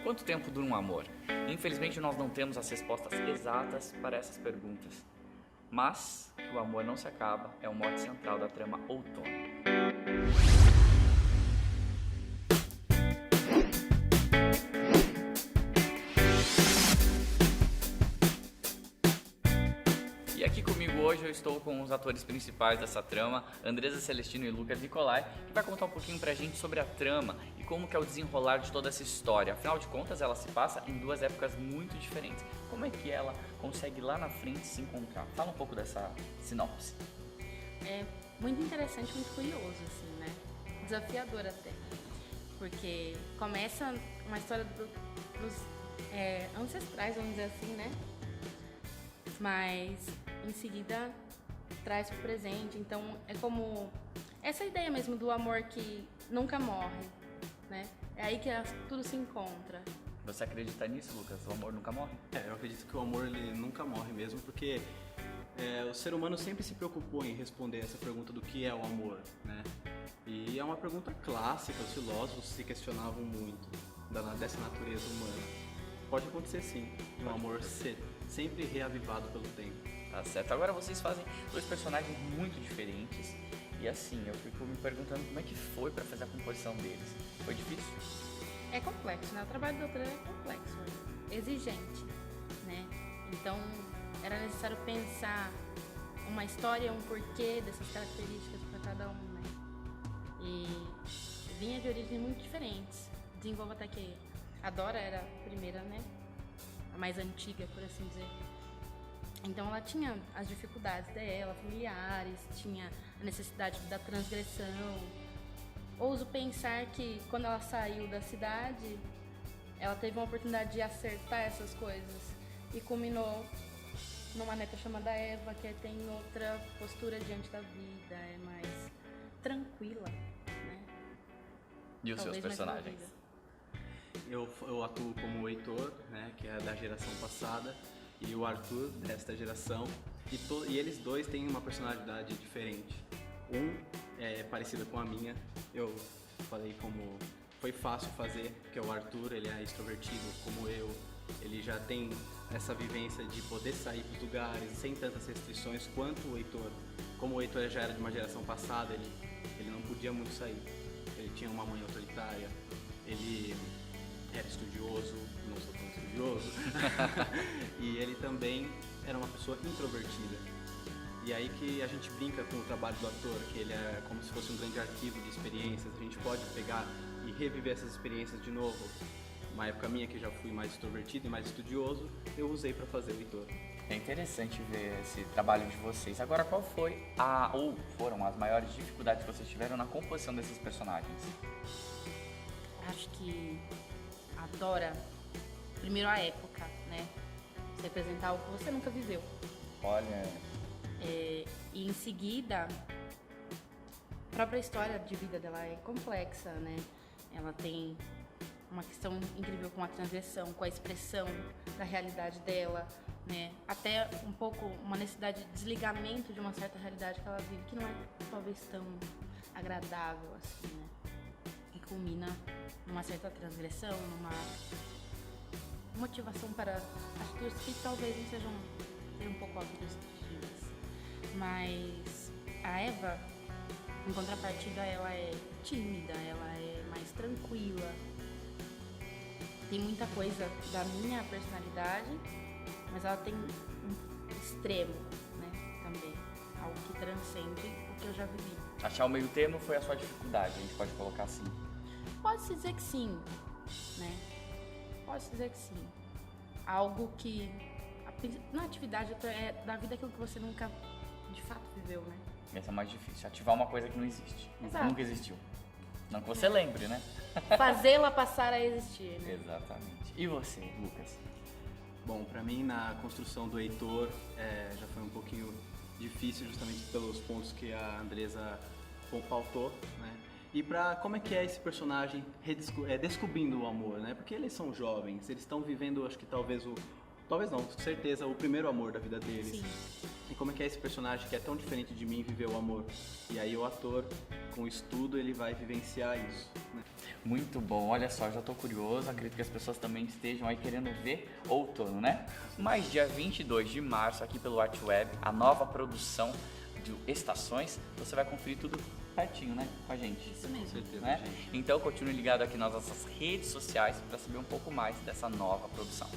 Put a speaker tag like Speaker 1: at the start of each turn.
Speaker 1: Quanto tempo dura um amor? Infelizmente nós não temos as respostas exatas para essas perguntas. Mas o amor não se acaba é o mote central da trama Outono. E aqui comigo hoje eu estou com os atores principais dessa trama, Andresa Celestino e Lucas Nicolai, que vai contar um pouquinho pra gente sobre a trama e como que é o desenrolar de toda essa história. Afinal de contas, ela se passa em duas épocas muito diferentes. Como é que ela consegue lá na frente se encontrar? Fala um pouco dessa sinopse.
Speaker 2: É muito interessante, muito curioso, assim, né? Desafiador até. Porque começa uma história dos ancestrais, vamos dizer assim, né? Mas em seguida traz pro presente. Então é como essa ideia mesmo do amor que nunca morre, né? É aí que tudo se encontra.
Speaker 1: Você acredita nisso, Lucas? O amor nunca morre?
Speaker 3: Eu acredito que o amor ele nunca morre mesmo, porque o ser humano sempre se preocupou em responder essa pergunta do que é o amor, né? E é uma pergunta clássica, os filósofos se questionavam muito dessa natureza humana. Pode acontecer sim, um amor ser sempre reavivado pelo tempo.
Speaker 1: Tá certo. Agora vocês fazem dois personagens muito diferentes. E assim, eu fico me perguntando como é que foi pra fazer a composição deles. Foi difícil?
Speaker 2: É complexo, né? O trabalho do autor é complexo, exigente, né? Então era necessário pensar uma história, um porquê dessas características para cada um, né? E vinha de origens muito diferentes. Desenvolvo até que a Dora era a primeira, né? A mais antiga, por assim dizer. Então ela tinha as dificuldades dela, familiares, tinha a necessidade da transgressão. Ouso pensar que quando ela saiu da cidade, ela teve uma oportunidade de acertar essas coisas e culminou numa neta chamada Eva, que tem outra postura diante da vida, é mais tranquila, né?
Speaker 1: E os seus
Speaker 2: Talvez mais
Speaker 1: personagens?
Speaker 2: envolvida.
Speaker 3: Eu atuo como o Heitor, né, que é da geração passada, e o Arthur, desta geração, e eles dois têm uma personalidade diferente. Um é parecida com a minha, eu falei como foi fácil fazer, porque o Arthur, ele é extrovertido como eu, ele já tem essa vivência de poder sair para os lugares sem tantas restrições quanto o Heitor. Como o Heitor já era de uma geração passada, ele não podia muito sair, ele tinha uma mãe autoritária, ele era estudioso, não sou tão estudioso, e ele também era uma pessoa introvertida. E aí que a gente brinca com o trabalho do ator, que ele é como se fosse um grande arquivo de experiências, a gente pode pegar e reviver essas experiências de novo. Uma época minha que já fui mais extrovertido e mais estudioso, eu usei para fazer o Heitor.
Speaker 1: É interessante ver esse trabalho de vocês. Agora, qual foi ou foram as maiores dificuldades que vocês tiveram na composição desses personagens?
Speaker 2: Acho que a Dora, primeiro a época, né? Você representar algo que você nunca viveu.
Speaker 1: Olha,
Speaker 2: E em seguida, a própria história de vida dela é complexa, né? Ela tem uma questão incrível com a transgressão, com a expressão da realidade dela, né? Até um pouco uma necessidade de desligamento de uma certa realidade que ela vive, que não é talvez tão agradável assim, né? E culmina numa certa transgressão, numa motivação para atitudes que talvez não sejam um pouco autodestrutivas. Mas a Eva, em contrapartida, ela é tímida, ela é mais tranquila. Tem muita coisa da minha personalidade, mas ela tem um extremo, né, também. Algo que transcende o que eu já vivi.
Speaker 1: achar o meio termo foi a sua dificuldade, a gente pode colocar assim.
Speaker 2: Pode-se dizer que sim, né? Pode-se dizer que sim. Algo que, na atividade é da vida, aquilo que você nunca de fato viveu, né?
Speaker 1: Essa é mais difícil, ativar uma coisa que não existe.
Speaker 2: Exato.
Speaker 1: Nunca existiu. Não que você lembre, né?
Speaker 2: Fazê-la passar a existir, né?
Speaker 1: Exatamente. E você, Lucas?
Speaker 3: Bom, para mim na construção do Heitor já foi um pouquinho difícil, justamente pelos pontos que a Andresa pautou, né? E como é que é esse personagem descobrindo o amor, né? Porque eles são jovens, eles estão vivendo, acho que talvez talvez não, com certeza, o primeiro amor da vida deles.
Speaker 2: Sim.
Speaker 3: E como é que é esse personagem que é tão diferente de mim viver o amor? E aí o ator, com o estudo, ele vai vivenciar isso, né?
Speaker 1: Muito bom, olha só, já tô curioso, acredito que as pessoas também estejam aí querendo ver Outono, né? Mas dia 22 de março, aqui pelo ArtWeb, a nova produção de Estações, você vai conferir tudo pertinho, né, com a gente.
Speaker 2: Isso mesmo.
Speaker 3: Com certeza,
Speaker 1: Né?
Speaker 3: gente.
Speaker 1: Então continue ligado aqui nas nossas redes sociais para saber um pouco mais dessa nova produção.